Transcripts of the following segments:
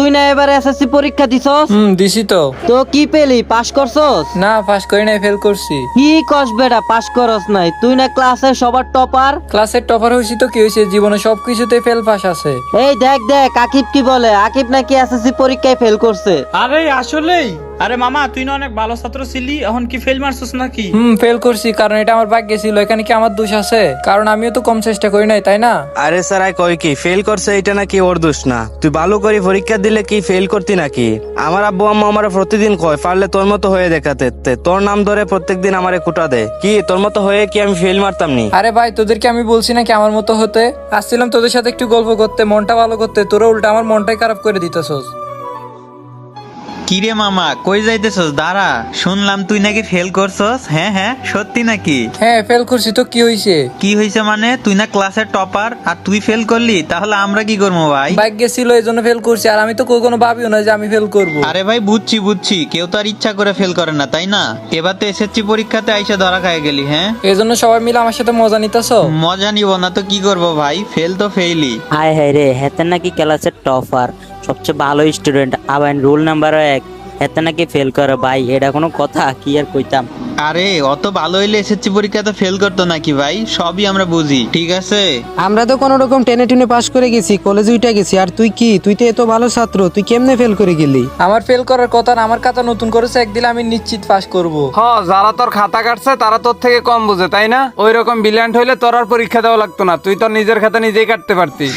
তুই না এবারে এসএসসি পরীক্ষা দিছস? দিছি তো। তো কি পেলি, পাস করছস? না, পাস করি নাই, ফেল করছি। কি কস বেটা, পাস করস নাই? তুই না ক্লাসের সবার টপার। ক্লাসের টপার হইছি তো কি হইছে, জীবনে সবকিছুতে ফেল পাস আছে। এই দেখ দেখ, আকিব কি বলে, আকিব নাকি এসএসসি পরীক্ষায় ফেল করছে। আরে আসলেই? আরে মামা, তুই না অনেক ভালো ছাত্র ছিলি, এখন কি ফেল মারছিস নাকি? ফেল করছি, কারণ এটা আমার ভাগ্যে ছিল। এখানে কি আমার দোষ আছে? কারণ আমিও তো কম চেষ্টা করি নাই, তাই না? আরে স্যার, আই কই কি ফেল করছে এটা নাকি ওর দোষ না? তুই ভালো করে পরীক্ষা দিলে কি ফেল করতি নাকি? আমার আব্বু আম্মা আমার প্রতিদিন কয় পারলে তোর মতো হয়ে দেখাতে, তোর নাম ধরে প্রত্যেকদিন আমারে কুটা দেয়। কি তোর মতো হয়ে কি আমি ফেল মারতাম নি? আরে ভাই, তোদেরকে আমি বলছি নাকি আমার মতো হতে? আসছিলাম তোদের সাথে একটু গল্প করতে, মনটা ভালো করতে, তোরা উল্টা আমার মনটাই খারাপ করে দিতেছস। কিরে মামা, কই যাইতেছস? দাঁড়া, শুনলাম তুই নাকি ফেল করছস। হ্যাঁ হ্যাঁ, সত্যি নাকি? হ্যাঁ, ফেল করছি তো কি হইছে? কি হয়েছে মানে? তুই না ক্লাসের টপার, আর তুই ফেল করলি, তাহলে আমরা কি করবো ভাই? ভাগ্যে ছিল এই জন্য ফেল করছি, আর আমি তো কখনো ভাবিও না যে আমি ফেল করবো। আরে ভাই, বুঝছি, কেউ তো আর ইচ্ছা করে ফেল করে না, তাই না? এবার তো এসএসসি পরীক্ষাতে আইসা ধরা খায় গেলি। হ্যাঁ, এই জন্য সবাই মিলে আমার সাথে মজা নিতেছো। মজা নিব না তো কি করবো ভাই? ফেল তো ফেইলি। হায় হায় রে, হেতে নাকি ক্লাসের টপার, সবচেয়ে ভালো স্টুডেন্ট, আবার রোল নাম্বার 1, হেতে নাকি ফেল করে। ভাই এটা কোনো কথা? কি আর কইতাম। আরে অত ভালো হইলে এসএসসি পরীক্ষাতে ফেল করতো নাকি ভাই? সবই আমরা বুঝি, ঠিক আছে? আমরা তো কোনো রকম টেনে টুনে পাস করে গেছি, কলেজে উঠে গেছি। আর তুই কি? তুই তো এত ভালো ছাত্র, তুই কেমনে ফেল করে গেলি? আমার ফেল করার কথা না, আমার খাতা নতুন করেছে, একদিন আমি নিশ্চিত পাস করব। যারা তোর খাতা কাটছে তারা তোর থেকে কম বুঝে, তাই না? ওই রকম ব্রিলিয়ান্ট হইলে তোর আর পরীক্ষা দেওয়া লাগতো না, তুই তোর নিজের খাতা নিজেই কাটতে পারতিস।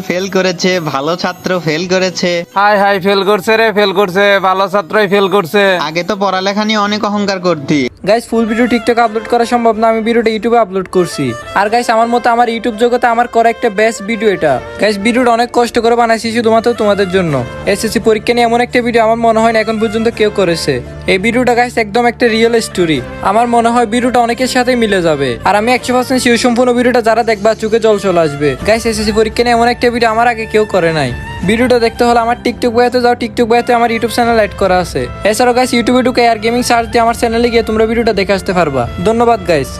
ফেল করেছে, ভালো ছাত্র ফেল করেছে। হাই হাই, ফেল করছে রে, ফেল করছে, ভালো ছাত্রই ফেল করছে। আগে তো পড়ালেখা নিয়ে অনেক অহংকার করতি। Guys, full video TikTok upload করা সম্ভব না, আমি ভিডিওটা ইউটিউবে আপলোড করছি। আর গাইস, আমার মতে আমার ইউটিউব জগতে আমার করা একটা বেস্ট ভিডিও এটা। গাইস, ভিডিওটা অনেক কষ্ট করে বানাইছি শুধুমাত্র তোমাদের জন্য। এসএসসি পরীক্ষা নিয়ে এমন একটা ভিডিও আমার মনে হয় না এখন পর্যন্ত কেউ করেছে। এই ভিডিওটা গাইস একদম একটা রিয়েল স্টোরি। আমার মনে হয় ভিডিওটা অনেকের সাথে মিলে যাবে, আর আমি 100% শিওর সম্পূর্ণ ভিডিওটা যারা দেখবা চোখে জল চলে আসবে। গাইস, এসএসসি পরীক্ষা নিয়ে এমন একটা ভিডিও আমার আগে কেউ করে নাই। ভিডিওটা দেখতে হলে আমার টিকটক বইতে যাও, টিকটক বইতে আমার ইউটিউব চ্যানেল অ্যাড করা আছে। এছাড়াও গাইস, ইউটিউবে ঢুকে আর গেমিং সার্চ দিয়ে আমার চ্যানেলে গিয়ে তোমরা ভিডিওটা দেখে আসতে পারবা। ধন্যবাদ গাইস।